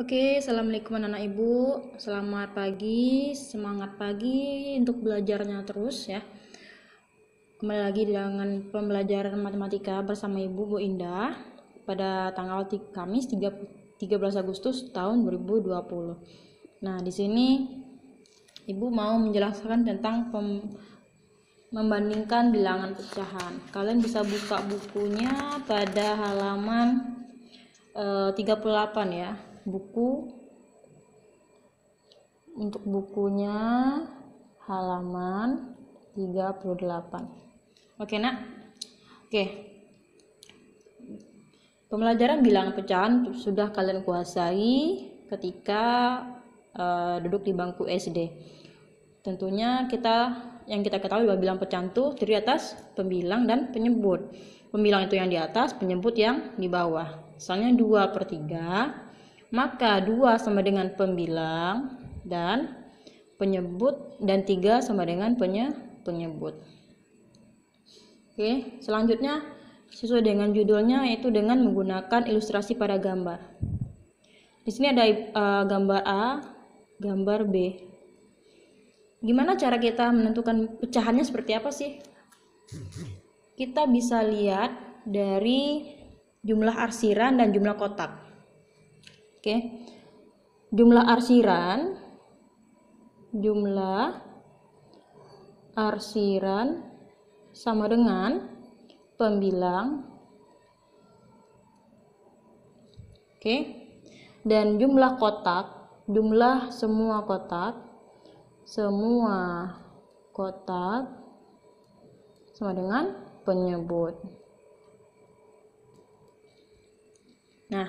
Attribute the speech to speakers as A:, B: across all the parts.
A: Oke, assalamualaikum anak-anak ibu. Selamat pagi, semangat pagi untuk belajarnya terus ya. Kembali lagi dengan pembelajaran matematika bersama ibu Bu Indah pada tanggal Kamis 13 Agustus tahun 2020. Nah, di sini ibu mau menjelaskan tentang membandingkan bilangan pecahan. Kalian bisa buka bukunya pada halaman 38 ya. Untuk bukunya halaman 38. Oke nak? Oke. Pembelajaran bilangan pecahan sudah kalian kuasai ketika duduk di bangku SD. Tentunya yang kita ketahui bahwa bilangan pecahan itu terdiri atas pembilang dan penyebut. Pembilang itu yang di atas, penyebut yang di bawah. Misalnya 2/3, maka 2 sama dengan pembilang dan penyebut, dan 3 sama dengan penyebut. Oke, selanjutnya sesuai dengan judulnya, yaitu dengan menggunakan ilustrasi pada gambar. Di sini ada gambar A, gambar B. Gimana cara kita menentukan pecahannya seperti apa sih? Kita bisa lihat dari jumlah arsiran dan jumlah kotak. Oke. Jumlah arsiran sama dengan pembilang. Oke. Dan jumlah kotak, jumlah semua kotak sama dengan penyebut. Nah,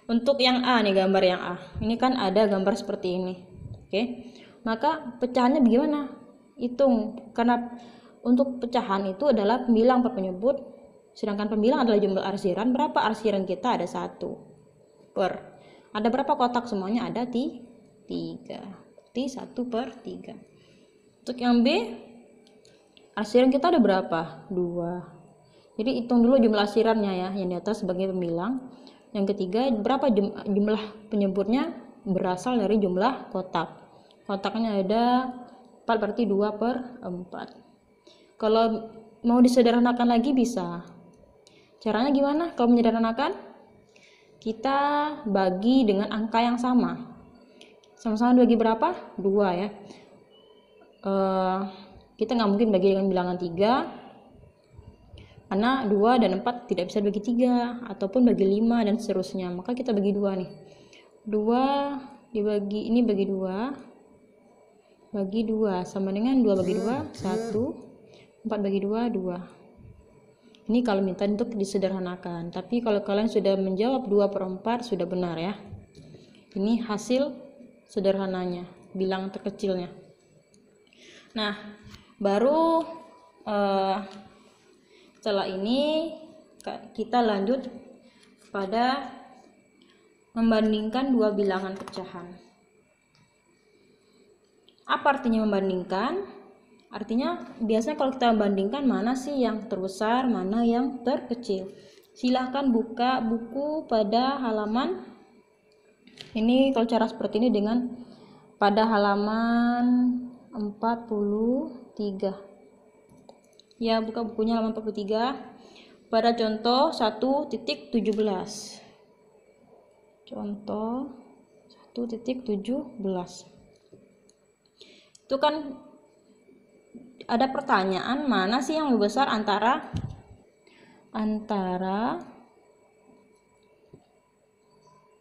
A: untuk yang A nih, gambar yang A. Ini kan ada gambar seperti ini. Oke. Maka pecahannya bagaimana? Hitung. Karena untuk pecahan itu adalah pembilang per penyebut, sedangkan pembilang adalah jumlah arsiran. Berapa arsiran kita? Ada 1 per. Ada berapa kotak? Semuanya ada 3. Berarti 1/3. Untuk yang B, arsiran kita ada berapa? 2. Jadi hitung dulu jumlah arsirannya ya, yang di atas sebagai pembilang. Yang ketiga, berapa jumlah penyebutnya? Berasal dari jumlah kotak. Kotaknya ada 4, berarti 2/4. Kalau mau disederhanakan lagi bisa. Caranya gimana kalau menyederhanakan? Kita bagi dengan angka yang sama. Sama-sama bagi berapa? 2 ya. Kita nggak mungkin bagi dengan bilangan 3, karena 2 dan 4 tidak bisa bagi 3, ataupun bagi 5 dan seterusnya. Maka kita bagi 2 nih. 2 dibagi, ini bagi 2, bagi 2 sama dengan 2 bagi 2, 1. 4 bagi 2, 2. Ini kalau minta untuk disederhanakan. Tapi kalau kalian sudah menjawab 2/4 sudah benar ya. Ini hasil sederhananya, bilangan terkecilnya. Nah, baru setelah ini kita lanjut pada membandingkan dua bilangan pecahan. Apa artinya membandingkan? Artinya biasanya kalau kita membandingkan mana sih yang terbesar, mana yang terkecil. Silahkan buka buku pada halaman ini, kalau cara seperti ini dengan pada halaman 43. Ya, buka bukunya halaman 43 pada contoh 1.17. Contoh 1.17. Itu kan ada pertanyaan, mana sih yang lebih besar antara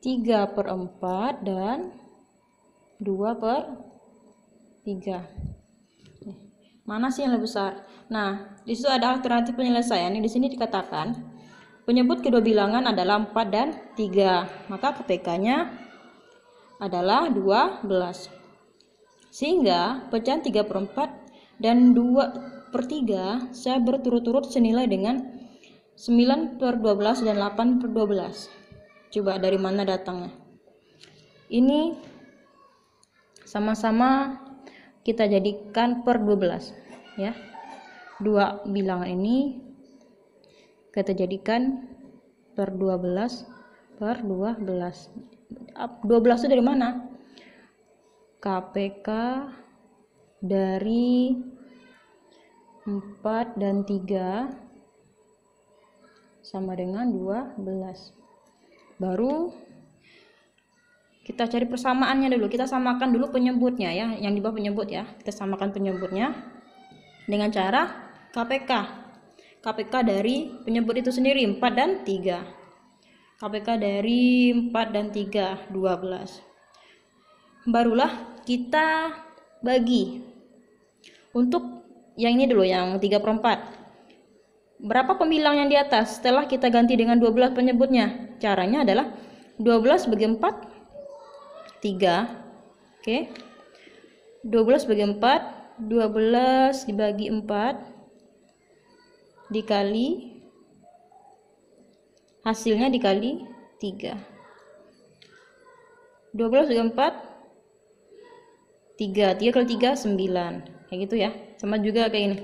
A: 3/4 dan 2/3. Mana sih yang lebih besar? Nah, di situ ada alternatif penyelesaian. Di sini dikatakan penyebut kedua bilangan adalah 4 dan 3. Maka KPK-nya adalah 12. Sehingga pecahan 3/4 dan 2/3 saya berturut-turut senilai dengan 9/12 dan 8/12. Coba dari mana datangnya? Ini sama-sama kita jadikan per 12 ya. Dua bilangan ini kita jadikan per 12 per 12. 12 itu dari mana? KPK dari 4 dan 3 sama dengan 12. Baru kita cari persamaannya dulu. Kita samakan dulu penyebutnya ya, yang di bawah penyebut ya. Kita samakan penyebutnya dengan cara KPK. KPK dari penyebut itu sendiri 4 dan 3. KPK dari 4 dan 3 12. Barulah kita bagi. Untuk yang ini dulu, yang 3/4. Berapa pembilang yang di atas? Setelah kita ganti dengan 12 penyebutnya. Caranya adalah 12 bagi 4 3. Oke. 12 bagi 4, 12 dibagi 4 dikali hasilnya dikali 3. 12 bagi 4 3 kali 3 9. Kayak gitu ya. Sama juga kayak ini.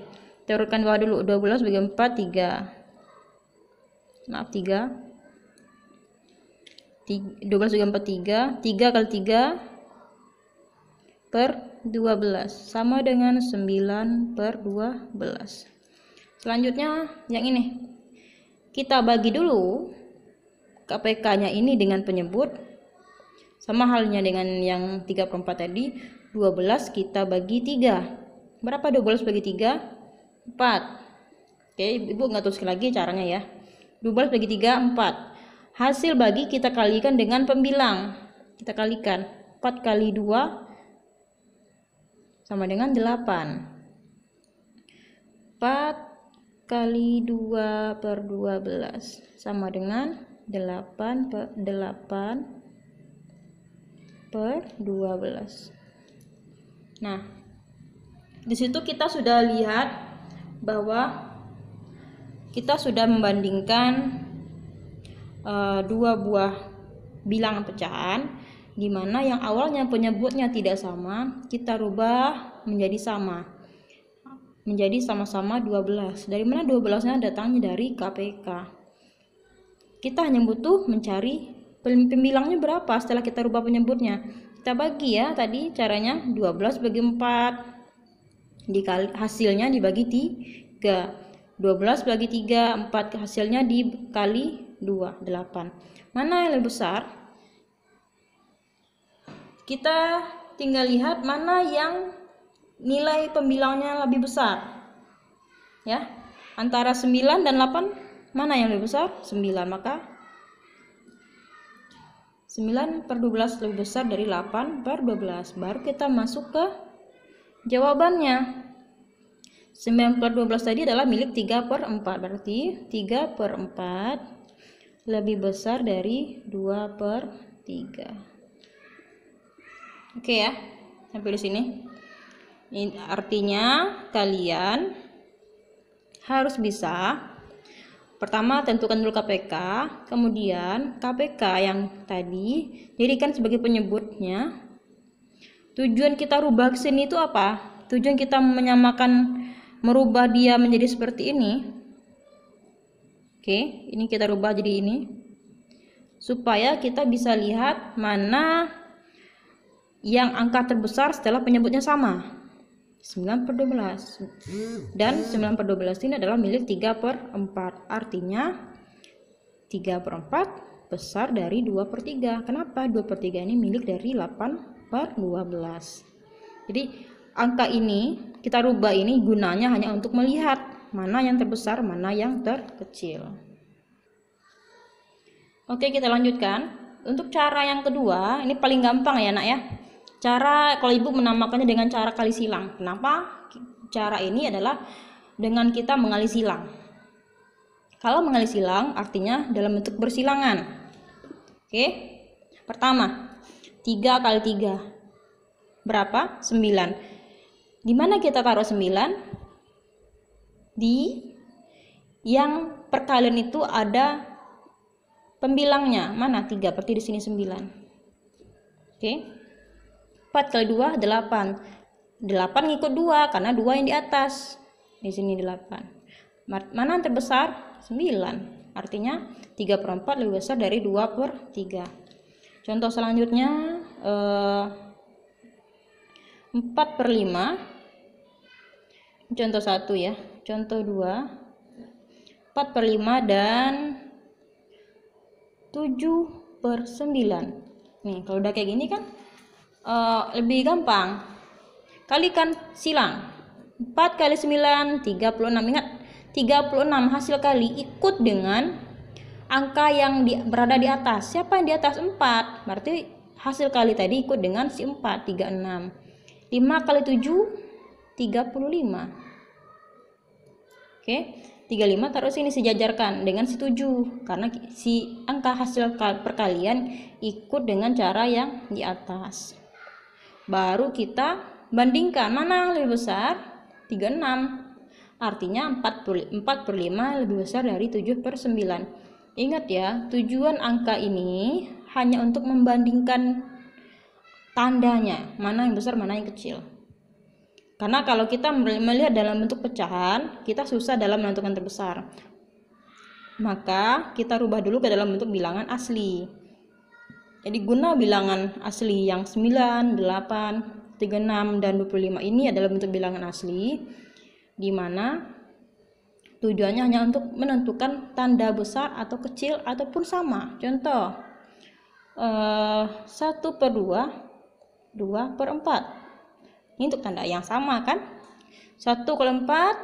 A: Kita urutkan bawah dulu. 12 bagi 4 3. Maaf 3. 12 bagi 4 3. 3 kali 3 per 12 sama dengan 9 per 12. Selanjutnya yang ini. Kita bagi dulu KPK-nya ini dengan penyebut. Sama halnya dengan yang 3/4 tadi. 12 kita bagi 3. Berapa 12 bagi 3? 4. Oke, Ibu nggak tuliskan lagi caranya ya. 12 bagi 3 4. Hasil bagi kita kalikan dengan pembilang. Kita kalikan 4 kali 2 sama dengan 8. 4 kali 2 per 12 sama dengan 8 per 12. Nah, di situ kita sudah lihat bahwa kita sudah membandingkan dua buah bilangan pecahan, di mana yang awalnya penyebutnya tidak sama, kita rubah menjadi sama. Menjadi sama-sama 12. Dari mana 12-nya? Datangnya dari KPK. Kita hanya butuh mencari pembilangnya berapa setelah kita rubah penyebutnya. Kita bagi ya, tadi caranya 12 bagi 4. Dikali hasilnya dibagi 3. 12 bagi 3, 4 hasilnya dikali 2, 8. Mana yang lebih besar? Kita tinggal lihat mana yang nilai pembilangnya lebih besar. Ya, antara 9 dan 8 mana yang lebih besar? 9, maka 9 per 12 lebih besar dari 8 per 12. Baru kita masuk ke jawabannya. 9 per 12 tadi adalah milik 3/4. Berarti 3/4 lebih besar dari 2/3. Oke ya, sampai di sini. Ini artinya kalian harus bisa, pertama tentukan dulu KPK, kemudian KPK yang tadi jadikan sebagai penyebutnya. Tujuan kita rubah ke sini itu apa? Tujuan kita menyamakan, merubah dia menjadi seperti ini. Oke, ini kita rubah jadi ini. Supaya kita bisa lihat mana yang angka terbesar setelah penyebutnya sama. 9 per 12. Dan 9 per 12 ini adalah milik 3/4. Artinya 3/4 besar dari 2/3. Kenapa? 2/3 ini milik dari 8 per 12. Jadi angka ini kita rubah, ini gunanya hanya untuk melihat mana yang terbesar, mana yang terkecil. Oke, kita lanjutkan. Untuk cara yang kedua, ini paling gampang ya nak ya. Cara kalau ibu menamakannya dengan cara kali silang. Kenapa? Cara ini adalah dengan kita mengali silang. Kalau mengali silang artinya dalam bentuk bersilangan. Oke. Pertama, 3 kali 3. Berapa? 9. Di mana kita taruh 9? Di yang perkalian itu ada pembilangnya. Mana? 3. Berarti di sini 9. Oke. 4 kali 2 8. 8 ngikut 2 karena 2 yang di atas. Di sini 8. Mana yang terbesar? 9. Artinya 3/4 lebih besar dari 2/3. Contoh selanjutnya 4/5. Contoh 1 ya. Contoh 2, 4/5 dan 7/9. Nih, kalau udah kayak gini kan lebih gampang. Kalikan silang. 4 kali 9, 36. Ingat, 36 hasil kali ikut dengan angka yang berada di atas. Siapa yang di atas? 4. Berarti hasil kali tadi ikut dengan si 4, 36. 5 kali 7, 35. Oke, 35 taruh sini, sejajarkan dengan si 7 karena si angka hasil perkalian ikut dengan cara yang di atas. Baru kita bandingkan mana lebih besar, 36. Artinya 4/5 lebih besar dari 7/9. Ingat ya, tujuan angka ini hanya untuk membandingkan tandanya, mana yang besar mana yang kecil. Karena kalau kita melihat dalam bentuk pecahan, kita susah dalam menentukan terbesar. Maka kita rubah dulu ke dalam bentuk bilangan asli. Jadi guna bilangan asli yang 9, 8, 36, dan 25 ini adalah bentuk bilangan asli, di mana tujuannya hanya untuk menentukan tanda besar atau kecil ataupun sama. Contoh 1/2, 2/4. Ini untuk tanda yang sama kan. 1 kali 4,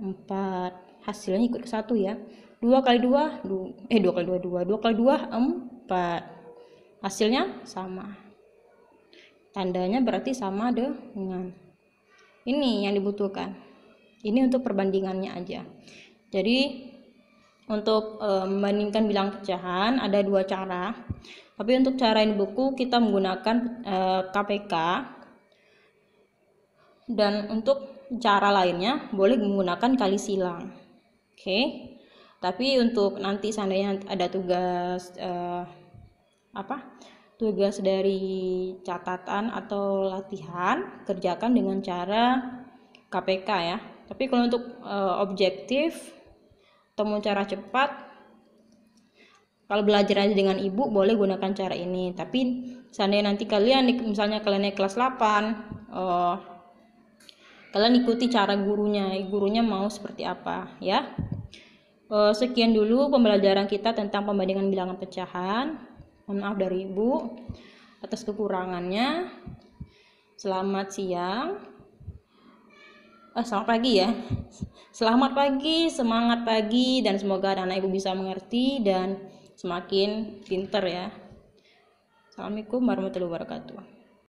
A: 4. Hasilnya ikut ke 1 ya. 2 kali 2, 2 kali 2, 2. 2 kali 2, 4. Hasilnya sama. Tandanya berarti sama dengan. Ini yang dibutuhkan. Ini untuk perbandingannya aja. Jadi untuk membandingkan bilangan pecahan ada 2 cara. Tapi untuk cara yang di buku kita menggunakan KPK. Dan untuk cara lainnya boleh menggunakan kali silang. Oke. Tapi untuk nanti seandainya ada tugas tugas dari catatan atau latihan, kerjakan dengan cara KPK ya. Tapi kalau untuk objektif atau mau cara cepat, kalau belajar aja dengan ibu boleh gunakan cara ini. Tapi seandainya nanti kalian misalnya kalian naik kelas 8, kalian ikuti cara gurunya mau seperti apa ya. Sekian dulu pembelajaran kita tentang pembandingan bilangan pecahan. Mohon maaf dari ibu atas kekurangannya. Selamat siang. Selamat pagi ya. Selamat pagi, semangat pagi, dan semoga anak ibu bisa mengerti dan semakin pintar ya. Assalamualaikum warahmatullahi wabarakatuh.